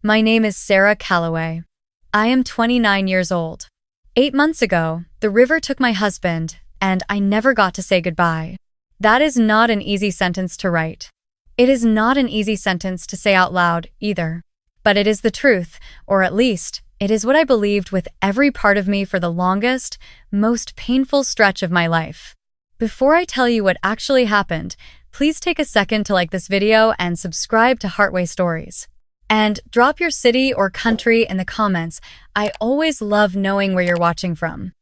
My name is Sarah Calloway. I am 29 years old. 8 months ago, the river took my husband, and I never got to say goodbye. That is not an easy sentence to write. It is not an easy sentence to say out loud, either. But it is the truth, or at least, it is what I believed with every part of me for the longest, most painful stretch of my life. Before I tell you what actually happened, please take a second to like this video and subscribe to Heartway Stories. And drop your city or country in the comments. I always love knowing where you're watching from.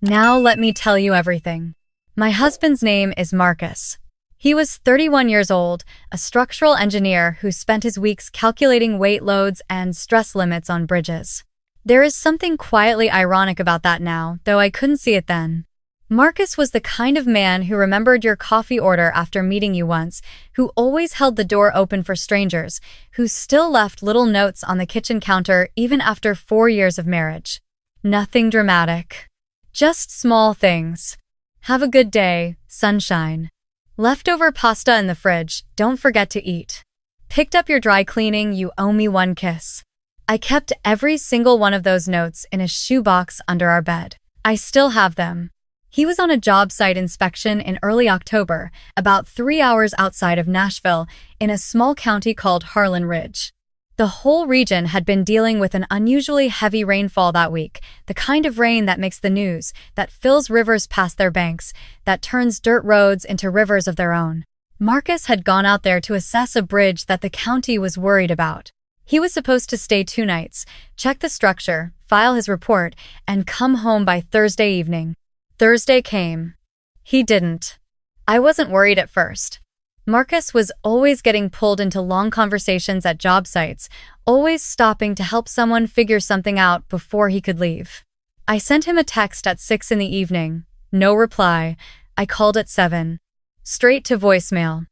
Now let me tell you everything. My husband's name is Marcus. He was 31 years old, a structural engineer who spent his weeks calculating weight loads and stress limits on bridges. There is something quietly ironic about that now, though I couldn't see it then. Marcus was the kind of man who remembered your coffee order after meeting you once, who always held the door open for strangers, who still left little notes on the kitchen counter even after 4 years of marriage. Nothing dramatic. Just small things. Have a good day, sunshine. Leftover pasta in the fridge, don't forget to eat. Picked up your dry cleaning, you owe me one kiss. I kept every single one of those notes in a shoebox under our bed. I still have them. He was on a job site inspection in early October, about 3 hours outside of Nashville, in a small county called Harlan Ridge. The whole region had been dealing with an unusually heavy rainfall that week, the kind of rain that makes the news, that fills rivers past their banks, that turns dirt roads into rivers of their own. Marcus had gone out there to assess a bridge that the county was worried about. He was supposed to stay 2 nights, check the structure, file his report, and come home by Thursday evening. Thursday came. He didn't. I wasn't worried at first. Marcus was always getting pulled into long conversations at job sites, always stopping to help someone figure something out before he could leave. I sent him a text at 6 in the evening. No reply. I called at 7. Straight to voicemail.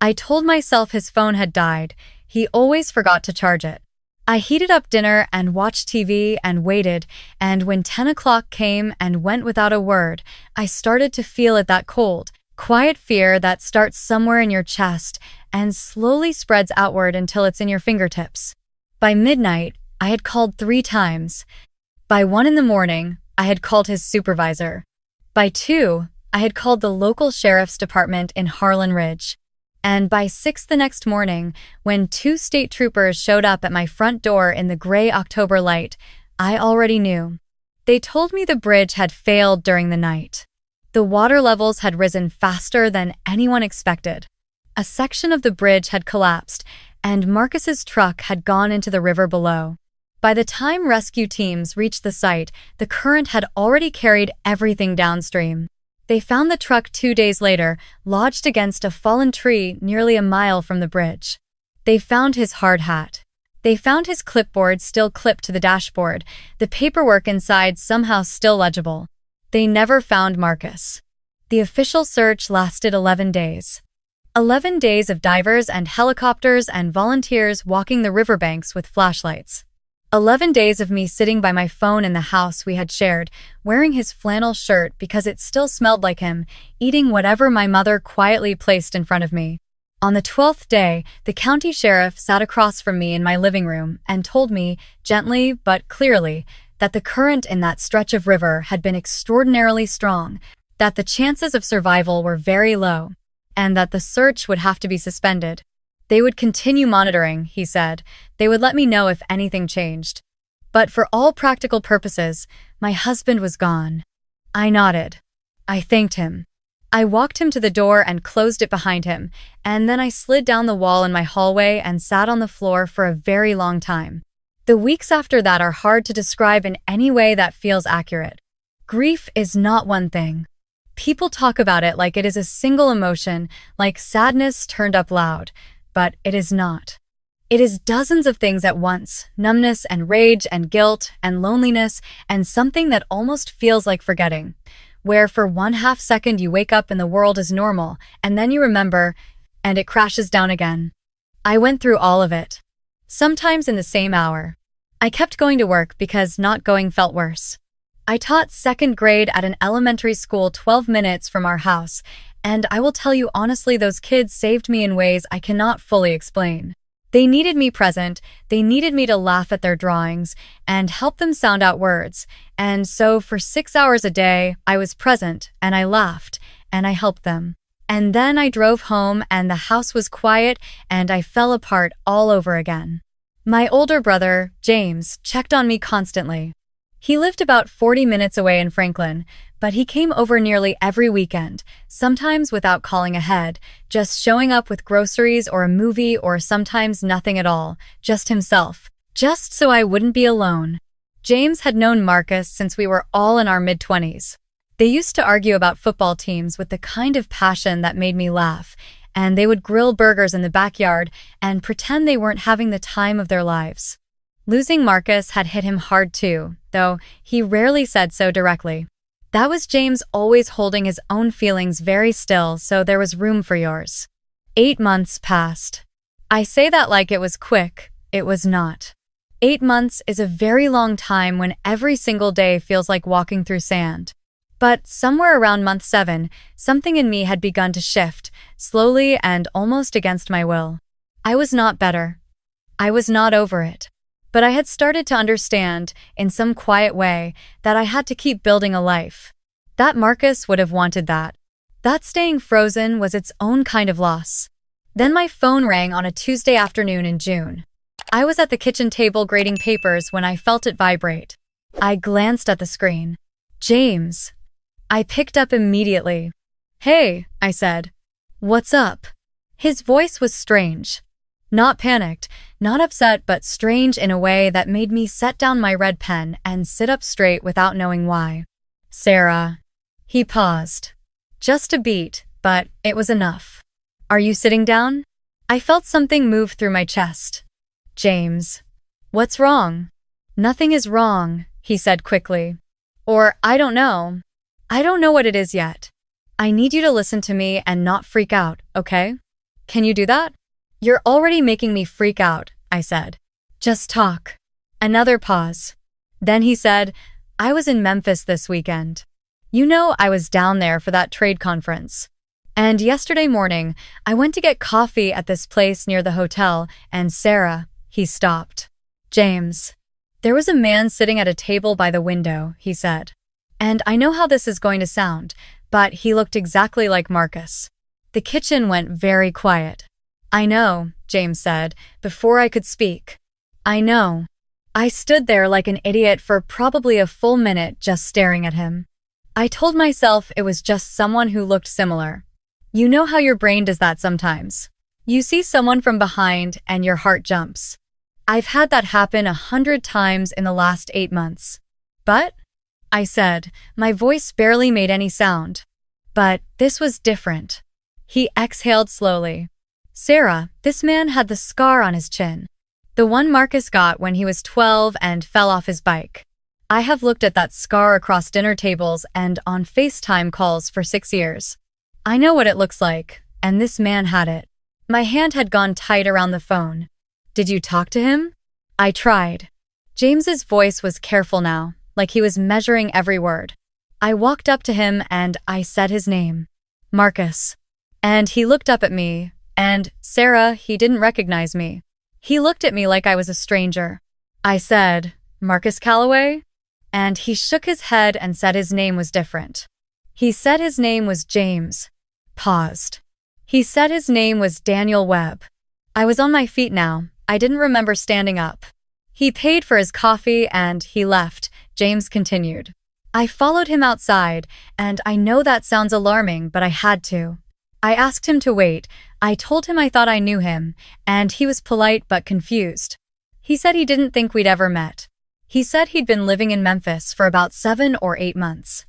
I told myself his phone had died. He always forgot to charge it. I heated up dinner and watched TV and waited, and when 10 o'clock came and went without a word, I started to feel it, that cold, quiet fear that starts somewhere in your chest and slowly spreads outward until it's in your fingertips. By midnight, I had called 3 times. By 1 in the morning, I had called his supervisor. By 2, I had called the local sheriff's department in Harlan Ridge. And by 6 the next morning, when 2 state troopers showed up at my front door in the gray October light, I already knew. They told me the bridge had failed during the night. The water levels had risen faster than anyone expected. A section of the bridge had collapsed, and Marcus's truck had gone into the river below. By the time rescue teams reached the site, the current had already carried everything downstream. They found the truck 2 days later, lodged against a fallen tree nearly a mile from the bridge. They found his hard hat. They found his clipboard still clipped to the dashboard, the paperwork inside somehow still legible. They never found Marcus. The official search lasted 11 days. 11 days of divers and helicopters and volunteers walking the riverbanks with flashlights. 11 days of me sitting by my phone in the house we had shared, wearing his flannel shirt because it still smelled like him, eating whatever my mother quietly placed in front of me. On the 12th day, the county sheriff sat across from me in my living room and told me, gently but clearly, that the current in that stretch of river had been extraordinarily strong, that the chances of survival were very low, and that the search would have to be suspended. They would continue monitoring, he said. They would let me know if anything changed. But for all practical purposes, my husband was gone. I nodded. I thanked him. I walked him to the door and closed it behind him, and then I slid down the wall in my hallway and sat on the floor for a very long time. The weeks after that are hard to describe in any way that feels accurate. Grief is not one thing. People talk about it like it is a single emotion, like sadness turned up loud. But it is not. It is dozens of things at once, numbness and rage and guilt and loneliness and something that almost feels like forgetting, where for 1/2 second you wake up and the world is normal, and then you remember, and it crashes down again. I went through all of it. Sometimes in the same hour. I kept going to work because not going felt worse. I taught 2nd grade at an elementary school 12 minutes from our house, and I will tell you honestly, those kids saved me in ways I cannot fully explain. They needed me present, they needed me to laugh at their drawings and help them sound out words. And so for 6 hours a day, I was present and I laughed and I helped them. And then I drove home and the house was quiet and I fell apart all over again. My older brother, James, checked on me constantly. He lived about 40 minutes away in Franklin, but he came over nearly every weekend, sometimes without calling ahead, just showing up with groceries or a movie or sometimes nothing at all, just himself, just so I wouldn't be alone. James had known Marcus since we were all in our mid-20s. They used to argue about football teams with the kind of passion that made me laugh, and they would grill burgers in the backyard and pretend they weren't having the time of their lives. Losing Marcus had hit him hard too, though he rarely said so directly. That was James always holding his own feelings very still, so there was room for yours. 8 months passed. I say that like it was quick. It was not. 8 months is a very long time when every single day feels like walking through sand. But somewhere around month 7, something in me had begun to shift, slowly and almost against my will. I was not better. I was not over it. But I had started to understand, in some quiet way, that I had to keep building a life. That Marcus would have wanted that. That staying frozen was its own kind of loss. Then my phone rang on a Tuesday afternoon in June. I was at the kitchen table grading papers when I felt it vibrate. I glanced at the screen. James. I picked up immediately. "Hey," I said. "What's up?" His voice was strange. Not panicked, not upset, but strange in a way that made me set down my red pen and sit up straight without knowing why. "Sarah." He paused. Just a beat, but it was enough. "Are you sitting down?" I felt something move through my chest. "James." "What's wrong?" "Nothing is wrong," he said quickly. "Or I don't know. I don't know what it is yet. I need you to listen to me and not freak out, okay? Can you do that?" "You're already making me freak out," I said. "Just talk." Another pause. Then he said, "I was in Memphis this weekend. You know, I was down there for that trade conference. And yesterday morning, I went to get coffee at this place near the hotel, and Sarah," he stopped. "James. There was a man sitting at a table by the window," he said. "And I know how this is going to sound, but he looked exactly like Marcus." The kitchen went very quiet. "I know," James said, before I could speak. "I know." I stood there like an idiot for probably a full minute just staring at him. I told myself it was just someone who looked similar. You know how your brain does that sometimes. You see someone from behind and your heart jumps. I've had that happen 100 times in the last 8 months. "But," I said, my voice barely made any sound. "But this was different." He exhaled slowly. "Sarah, this man had the scar on his chin. The one Marcus got when he was 12 and fell off his bike. I have looked at that scar across dinner tables and on FaceTime calls for 6 years. I know what it looks like, and this man had it." My hand had gone tight around the phone. "Did you talk to him?" I tried. James's voice was careful now, like he was measuring every word. I walked up to him and I said his name. "Marcus." And he looked up at me, and, Sarah, he didn't recognize me. He looked at me like I was a stranger. I said, "Marcus Calloway?" And he shook his head and said his name was different. He said his name was James. Paused. He said his name was Daniel Webb. I was on my feet now. I didn't remember standing up. "He paid for his coffee and he left," James continued. I followed him outside, and I know that sounds alarming, but I had to. I asked him to wait. I told him I thought I knew him, and he was polite but confused. He said he didn't think we'd ever met. He said he'd been living in Memphis for about 7 or 8 months.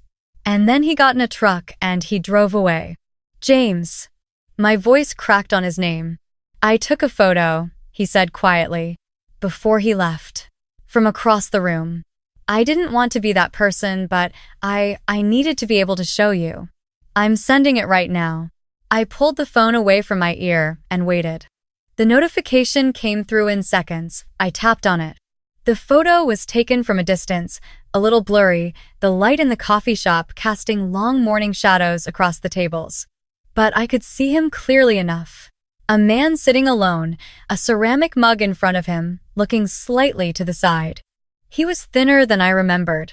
And then he got in a truck and he drove away. "James." My voice cracked on his name. "I took a photo," he said quietly, "before he left. From across the room. I didn't want to be that person, but I needed to be able to show you. I'm sending it right now." I pulled the phone away from my ear and waited. The notification came through in seconds. I tapped on it. The photo was taken from a distance, a little blurry, the light in the coffee shop casting long morning shadows across the tables. But I could see him clearly enough. A man sitting alone, a ceramic mug in front of him, looking slightly to the side. He was thinner than I remembered.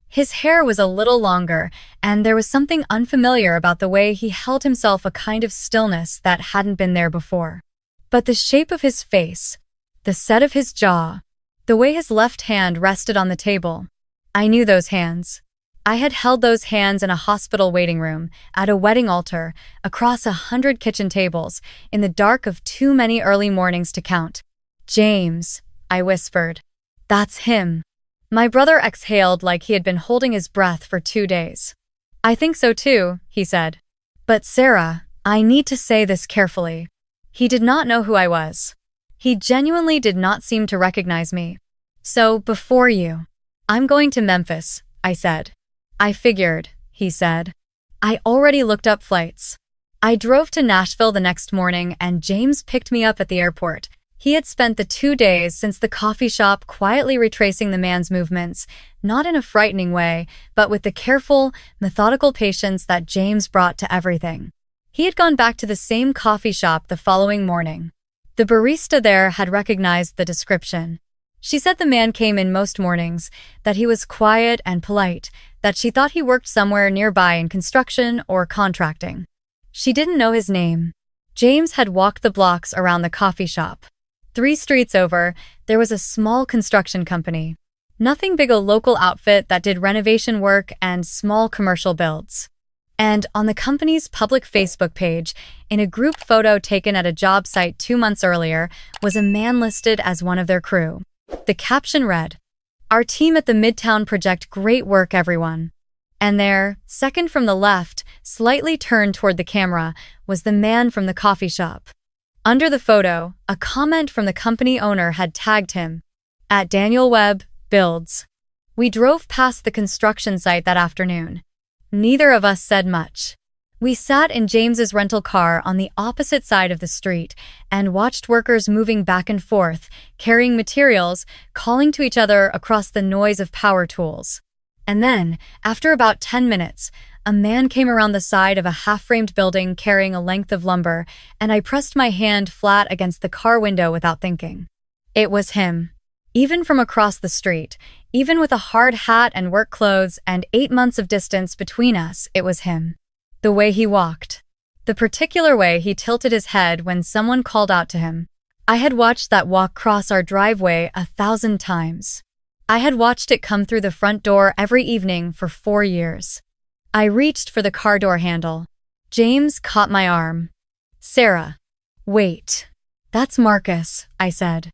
His hair was a little longer, and there was something unfamiliar about the way he held himself, a kind of stillness that hadn't been there before. But the shape of his face, the set of his jaw, the way his left hand rested on the table. I knew those hands. I had held those hands in a hospital waiting room, at a wedding altar, across 100 kitchen tables, in the dark of too many early mornings to count. "James," I whispered. "That's him." My brother exhaled like he had been holding his breath for 2 days. "I think so too," he said. "But Sarah, I need to say this carefully." He did not know who I was. He genuinely did not seem to recognize me. "So, before you, I'm going to Memphis," I said. "I figured," he said. "I already looked up flights." I drove to Nashville the next morning, and James picked me up at the airport. He had spent the 2 days since the coffee shop quietly retracing the man's movements, not in a frightening way, but with the careful, methodical patience that James brought to everything. He had gone back to the same coffee shop the following morning. The barista there had recognized the description. She said the man came in most mornings, that he was quiet and polite, that she thought he worked somewhere nearby in construction or contracting. She didn't know his name. James had walked the blocks around the coffee shop. 3 streets over, there was a small construction company. Nothing big, a local outfit that did renovation work and small commercial builds. And on the company's public Facebook page, in a group photo taken at a job site 2 months earlier, was a man listed as one of their crew. The caption read, "Our team at the Midtown project, great work everyone." And there, second from the left, slightly turned toward the camera, was the man from the coffee shop. Under the photo, a comment from the company owner had tagged him, @DanielWebb Builds. We drove past the construction site that afternoon. Neither of us said much. We sat in James's rental car on the opposite side of the street and watched workers moving back and forth, carrying materials, calling to each other across the noise of power tools. And then, after about 10 minutes, a man came around the side of a half-framed building carrying a length of lumber, and I pressed my hand flat against the car window without thinking. It was him. Even from across the street, even with a hard hat and work clothes and 8 months of distance between us, it was him. The way he walked. The particular way he tilted his head when someone called out to him. I had watched that walk cross our driveway 1,000 times. I had watched it come through the front door every evening for 4 years. I reached for the car door handle. James caught my arm. "Sarah, wait. That's Marcus," I said.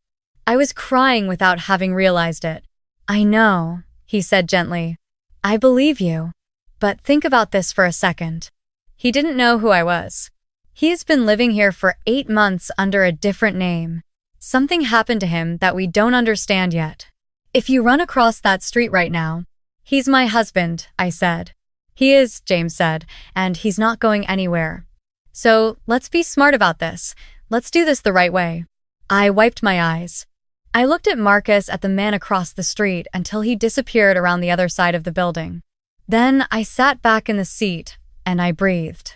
I was crying without having realized it. "I know," he said gently. "I believe you. But think about this for a second." He didn't know who I was. He has been living here for 8 months under a different name. Something happened to him that we don't understand yet. "If you run across that street right now..." "He's my husband," I said. "He is," James said, "and he's not going anywhere. So let's be smart about this. Let's do this the right way." I wiped my eyes. I looked at Marcus, at the man across the street, until he disappeared around the other side of the building. Then I sat back in the seat, and I breathed.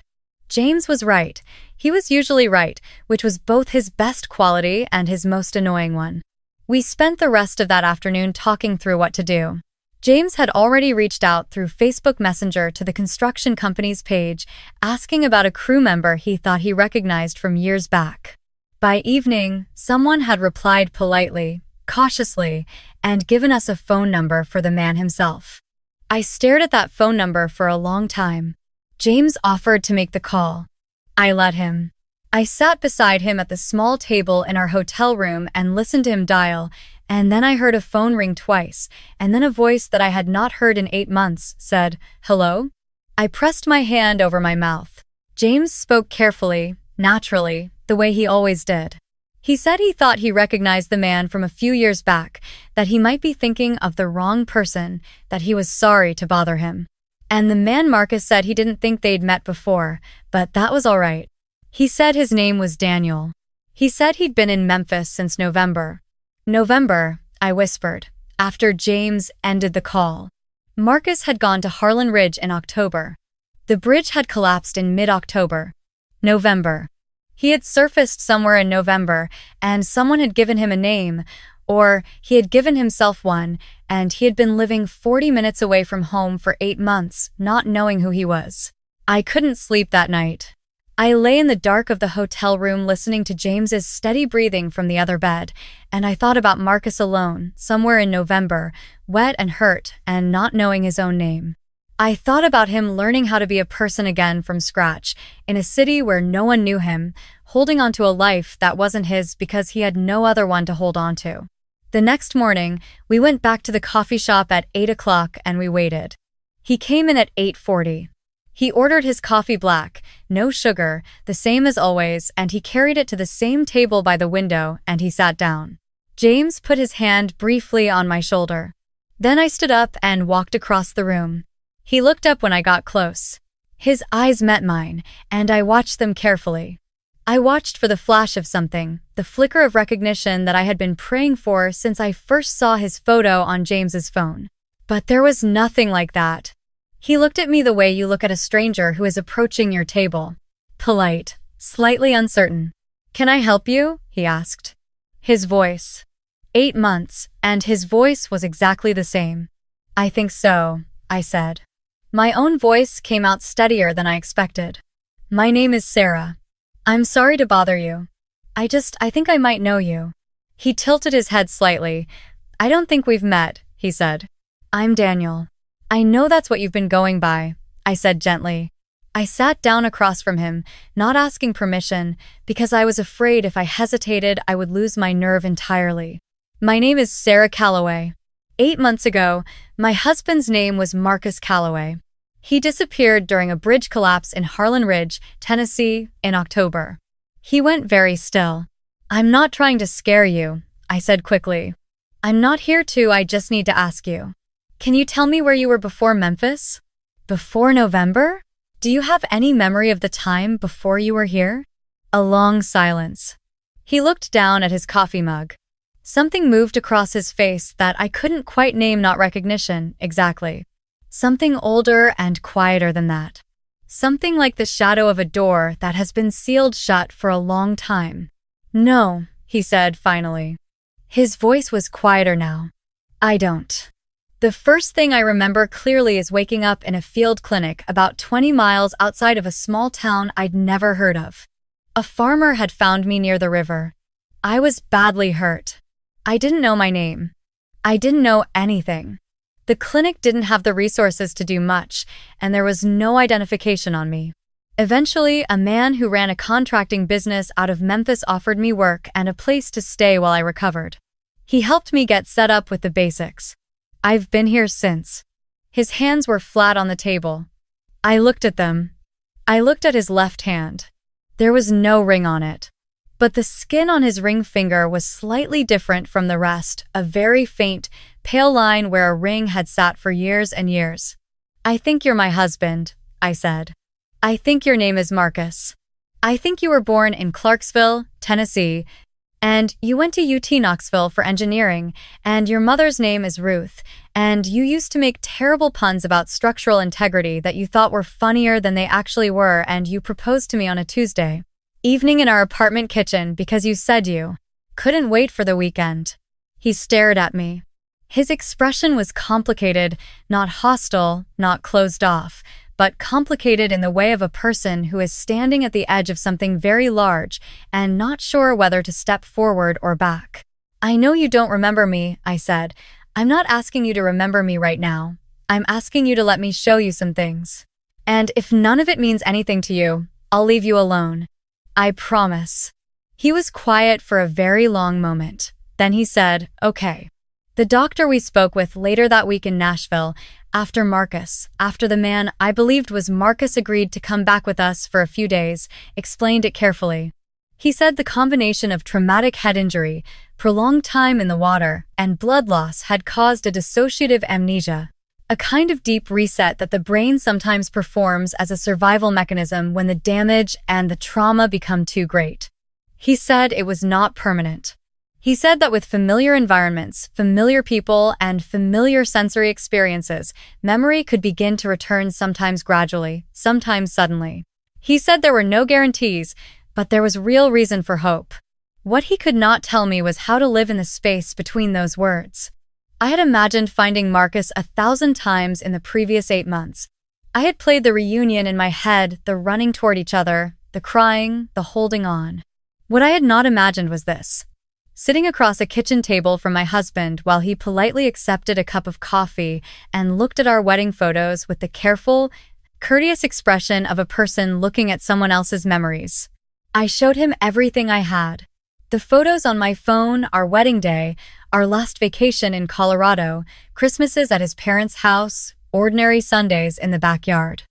James was right. He was usually right, which was both his best quality and his most annoying one. We spent the rest of that afternoon talking through what to do. James had already reached out through Facebook Messenger to the construction company's page, asking about a crew member he thought he recognized from years back. By evening, someone had replied politely, cautiously, and given us a phone number for the man himself. I stared at that phone number for a long time. James offered to make the call. I let him. I sat beside him at the small table in our hotel room and listened to him dial, and then I heard a phone ring twice, and then a voice that I had not heard in 8 months said, "Hello?" I pressed my hand over my mouth. James spoke carefully, naturally, the way he always did. He said he thought he recognized the man from a few years back, that he might be thinking of the wrong person, that he was sorry to bother him. And the man Marcus said he didn't think they'd met before, but that was all right. He said his name was Daniel. He said he'd been in Memphis since November. "November," I whispered, after James ended the call. Marcus had gone to Harlan Ridge in October. The bridge had collapsed in mid-October. November. He had surfaced somewhere in November, and someone had given him a name, or he had given himself one, and he had been living 40 minutes away from home for 8 months, not knowing who he was. I couldn't sleep that night. I lay in the dark of the hotel room listening to James's steady breathing from the other bed, and I thought about Marcus alone, somewhere in November, wet and hurt, and not knowing his own name. I thought about him learning how to be a person again from scratch, in a city where no one knew him, holding on to a life that wasn't his because he had no other one to hold on to. The next morning, we went back to the coffee shop at 8 o'clock and we waited. He came in at 8:40. He ordered his coffee black, no sugar, the same as always, and he carried it to the same table by the window and he sat down. James put his hand briefly on my shoulder. Then I stood up and walked across the room. He looked up when I got close. His eyes met mine, and I watched them carefully. I watched for the flash of something, the flicker of recognition that I had been praying for since I first saw his photo on James's phone. But there was nothing like that. He looked at me the way you look at a stranger who is approaching your table. Polite, slightly uncertain. "Can I help you?" he asked. His voice. 8 months, and his voice was exactly the same. "I think so," I said. My own voice came out steadier than I expected. "My name is Sarah. I'm sorry to bother you. I think I might know you." He tilted his head slightly. "I don't think we've met," he said. "I'm Daniel." "I know that's what you've been going by," I said gently. I sat down across from him, not asking permission, because I was afraid if I hesitated I would lose my nerve entirely. "My name is Sarah Calloway. 8 months ago, my husband's name was Marcus Calloway. He disappeared during a bridge collapse in Harlan Ridge, Tennessee, in October." He went very still. "I'm not trying to scare you," I said quickly. "I'm not here to, I just need to ask you. Can you tell me where you were before Memphis? Before November? Do you have any memory of the time before you were here?" A long silence. He looked down at his coffee mug. Something moved across his face that I couldn't quite name, not recognition, exactly. Something older and quieter than that. Something like the shadow of a door that has been sealed shut for a long time. "No," he said finally. His voice was quieter now. "I don't." The first thing I remember clearly is waking up in a field clinic about 20 miles outside of a small town I'd never heard of. A farmer had found me near the river. I was badly hurt. I didn't know my name. I didn't know anything. The clinic didn't have the resources to do much, and there was no identification on me. Eventually, a man who ran a contracting business out of Memphis offered me work and a place to stay while I recovered. He helped me get set up with the basics. I've been here since. His hands were flat on the table. I looked at them. I looked at his left hand. There was no ring on it. But the skin on his ring finger was slightly different from the rest, a very faint, pale line where a ring had sat for years and years. "I think you're my husband," I said. "I think your name is Marcus. I think you were born in Clarksville, Tennessee, and you went to UT Knoxville for engineering, and your mother's name is Ruth, and you used to make terrible puns about structural integrity that you thought were funnier than they actually were, and you proposed to me on a Tuesday evening in our apartment kitchen because you said you couldn't wait for the weekend." He stared at me. His expression was complicated, not hostile, not closed off, but complicated in the way of a person who is standing at the edge of something very large and not sure whether to step forward or back. "I know you don't remember me," I said. "I'm not asking you to remember me right now. I'm asking you to let me show you some things. And if none of it means anything to you, I'll leave you alone. I promise." He was quiet for a very long moment. Then he said, "Okay." The doctor we spoke with later that week in Nashville, after the man I believed was Marcus agreed to come back with us for a few days, explained it carefully. He said the combination of traumatic head injury, prolonged time in the water, and blood loss had caused a dissociative amnesia, a kind of deep reset that the brain sometimes performs as a survival mechanism when the damage and the trauma become too great. He said it was not permanent. He said that with familiar environments, familiar people, and familiar sensory experiences, memory could begin to return sometimes gradually, sometimes suddenly. He said there were no guarantees, But there was real reason for hope. What he could not tell me was how to live in the space between those words. I had imagined finding Marcus 1,000 times in the previous 8 months. I had played the reunion in my head, the running toward each other, the crying, the holding on. What I had not imagined was this. Sitting across a kitchen table from my husband while he politely accepted a cup of coffee and looked at our wedding photos with the careful, courteous expression of a person looking at someone else's memories. I showed him everything I had. The photos on my phone, our wedding day, our last vacation in Colorado, Christmases at his parents' house, ordinary Sundays in the backyard.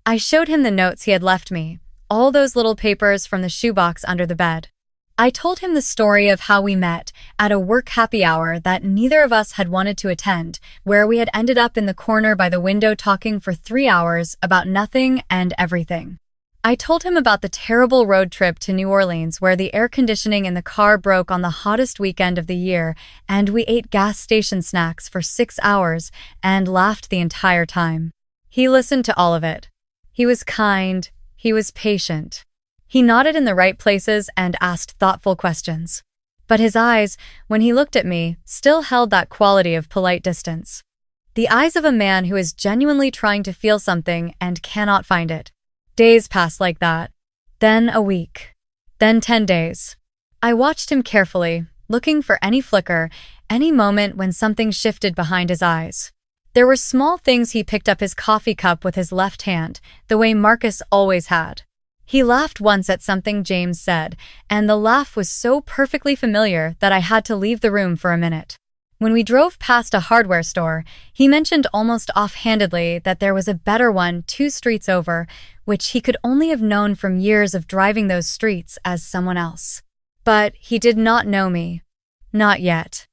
I showed him the notes he had left me, all those little papers from the shoebox under the bed. I told him the story of how we met at a work happy hour that neither of us had wanted to attend, where we had ended up in the corner by the window talking for 3 hours about nothing and everything. I told him about the terrible road trip to New Orleans where the air conditioning in the car broke on the hottest weekend of the year and we ate gas station snacks for 6 hours and laughed the entire time. He listened to all of it. He was kind. He was patient. He nodded in the right places and asked thoughtful questions. But his eyes, when he looked at me, still held that quality of polite distance. The eyes of a man who is genuinely trying to feel something and cannot find it. Days passed like that. Then a week. Then 10 days. I watched him carefully, looking for any flicker, any moment when something shifted behind his eyes. There were small things. He picked up his coffee cup with his left hand, the way Marcus always had. He laughed once at something James said, and the laugh was so perfectly familiar that I had to leave the room for a minute. When we drove past a hardware store, he mentioned almost offhandedly that there was a better one 2 streets over, which he could only have known from years of driving those streets as someone else. But he did not know me. Not yet.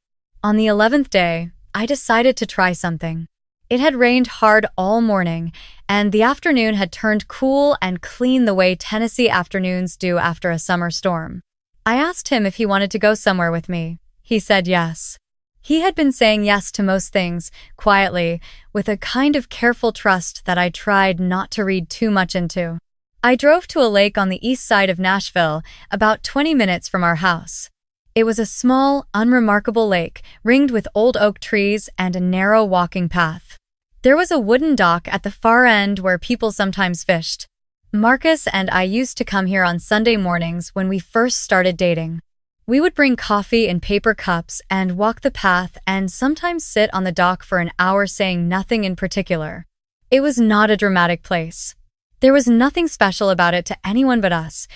On the 11th day, I decided to try something. It had rained hard all morning, and the afternoon had turned cool and clean the way Tennessee afternoons do after a summer storm. I asked him if he wanted to go somewhere with me. He said yes. He had been saying yes to most things, quietly, with a kind of careful trust that I tried not to read too much into. I drove to a lake on the east side of Nashville, about 20 minutes from our house. It was a small, unremarkable lake, ringed with old oak trees and a narrow walking path. There was a wooden dock at the far end where people sometimes fished. Marcus and I used to come here on Sunday mornings when we first started dating. We would bring coffee in paper cups and walk the path and sometimes sit on the dock for an hour saying nothing in particular. It was not a dramatic place. There was nothing special about it to anyone but us.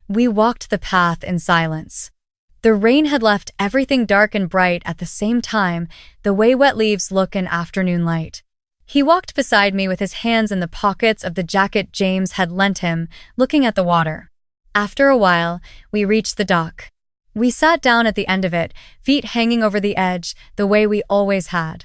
We walked the path in silence. The rain had left everything dark and bright at the same time, the way wet leaves look in afternoon light. He walked beside me with his hands in the pockets of the jacket James had lent him, looking at the water. After a while, we reached the dock. We sat down at the end of it, feet hanging over the edge, the way we always had.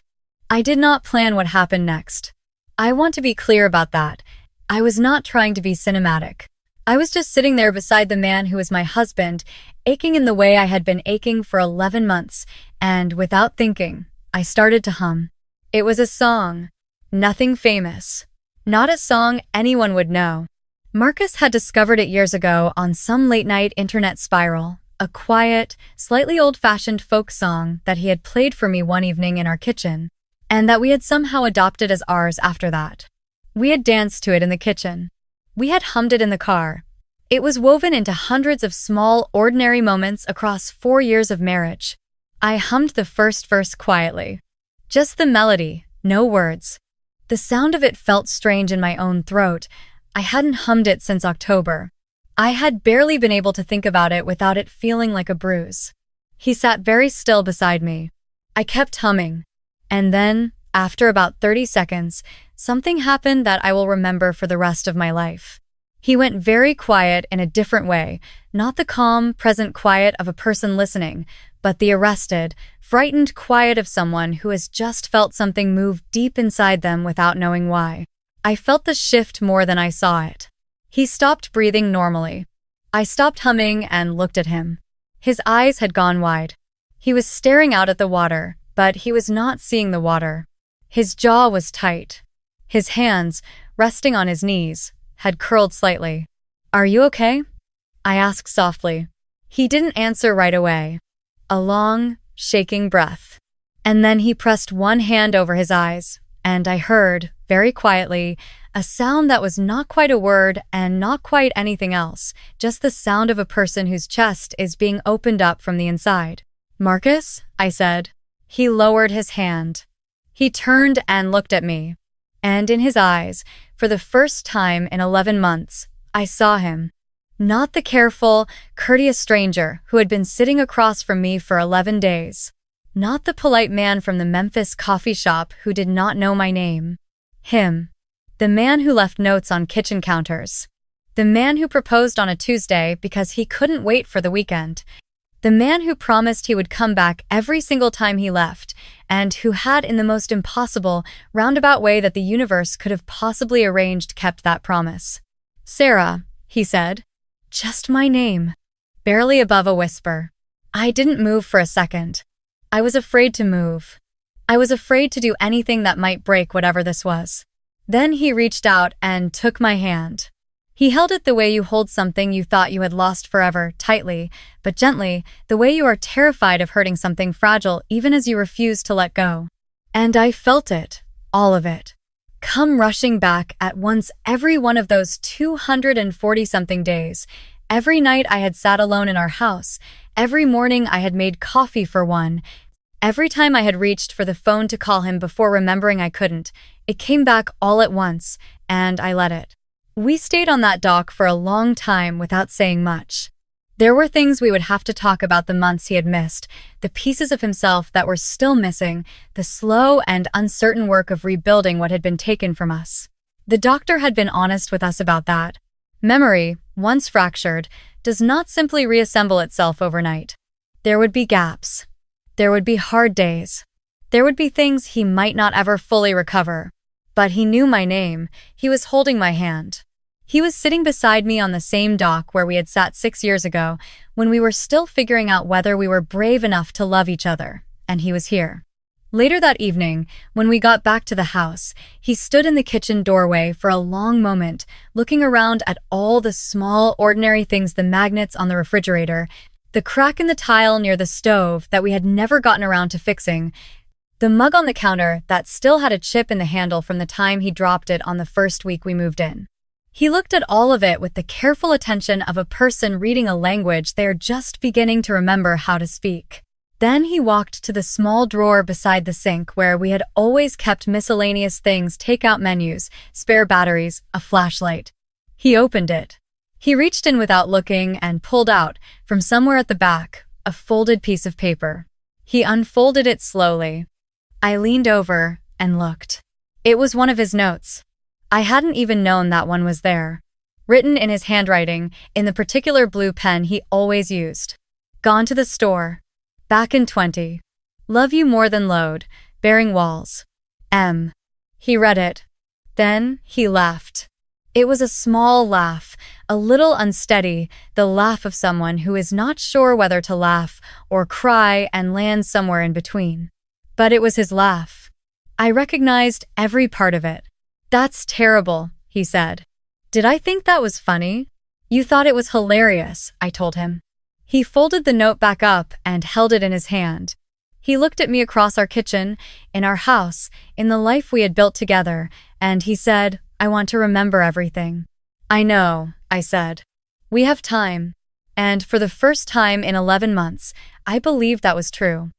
I did not plan what happened next. I want to be clear about that. I was not trying to be cinematic. I was just sitting there beside the man who was my husband, aching in the way I had been aching for 11 months, and without thinking, I started to hum. It was a song. Nothing famous. Not a song anyone would know. Marcus had discovered it years ago on some late-night internet spiral. A quiet, slightly old-fashioned folk song that he had played for me one evening in our kitchen, and that we had somehow adopted as ours after that. We had danced to it in the kitchen. We had hummed it in the car. It was woven into hundreds of small, ordinary moments across 4 years of marriage. I hummed the first verse quietly. Just the melody, no words. The sound of it felt strange in my own throat. I hadn't hummed it since October. I had barely been able to think about it without it feeling like a bruise. He sat very still beside me. I kept humming. And then, after about 30 seconds, something happened that I will remember for the rest of my life. He went very quiet in a different way, not the calm, present quiet of a person listening, but the arrested, frightened quiet of someone who has just felt something move deep inside them without knowing why. I felt the shift more than I saw it. He stopped breathing normally. I stopped humming and looked at him. His eyes had gone wide. He was staring out at the water, but he was not seeing the water. His jaw was tight. His hands, resting on his knees, had curled slightly. "Are you okay?" I asked softly. He didn't answer right away. A long, shaking breath. And then he pressed one hand over his eyes, and I heard, very quietly, a sound that was not quite a word and not quite anything else, just the sound of a person whose chest is being opened up from the inside. "Marcus?" I said. He lowered his hand. He turned and looked at me. And in his eyes, for the first time in 11 months, I saw him. Not the careful, courteous stranger who had been sitting across from me for 11 days. Not the polite man from the Memphis coffee shop who did not know my name. Him. The man who left notes on kitchen counters. The man who proposed on a Tuesday because he couldn't wait for the weekend. The man who promised he would come back every single time he left, and who had, in the most impossible, roundabout way that the universe could have possibly arranged, kept that promise. "Sarah," he said. Just my name. Barely above a whisper. I didn't move for a second. I was afraid to move. I was afraid to do anything that might break whatever this was. Then he reached out and took my hand. He held it the way you hold something you thought you had lost forever, tightly, but gently, the way you are terrified of hurting something fragile even as you refuse to let go. And I felt it, all of it, come rushing back at once, every one of those 240-something days. Every night I had sat alone in our house, every morning I had made coffee for one, every time I had reached for the phone to call him before remembering I couldn't. It came back all at once, and I let it. We stayed on that dock for a long time without saying much. There were things we would have to talk about, the months he had missed, the pieces of himself that were still missing, the slow and uncertain work of rebuilding what had been taken from us. The doctor had been honest with us about that. Memory, once fractured, does not simply reassemble itself overnight. There would be gaps. There would be hard days. There would be things he might not ever fully recover. But he knew my name. He was holding my hand. He was sitting beside me on the same dock where we had sat 6 years ago, when we were still figuring out whether we were brave enough to love each other, and he was here. Later that evening, when we got back to the house, he stood in the kitchen doorway for a long moment, looking around at all the small, ordinary things, the magnets on the refrigerator, the crack in the tile near the stove that we had never gotten around to fixing, the mug on the counter that still had a chip in the handle from the time he dropped it on the first week we moved in. He looked at all of it with the careful attention of a person reading a language they are just beginning to remember how to speak. Then he walked to the small drawer beside the sink where we had always kept miscellaneous things, takeout menus, spare batteries, a flashlight. He opened it. He reached in without looking and pulled out, from somewhere at the back, a folded piece of paper. He unfolded it slowly. I leaned over and looked. It was one of his notes. I hadn't even known that one was there. Written in his handwriting, in the particular blue pen he always used. Gone to the store. Back in 20. Love you more than load. Bearing walls. M. He read it. Then he laughed. It was a small laugh, a little unsteady, the laugh of someone who is not sure whether to laugh or cry and lands somewhere in between. But it was his laugh. I recognized every part of it. "That's terrible," he said. "Did I think that was funny?" "You thought it was hilarious," I told him. He folded the note back up and held it in his hand. He looked at me across our kitchen, in our house, in the life we had built together, and he said, "I want to remember everything." "I know," I said. "We have time." And for the first time in 11 months, I believed that was true.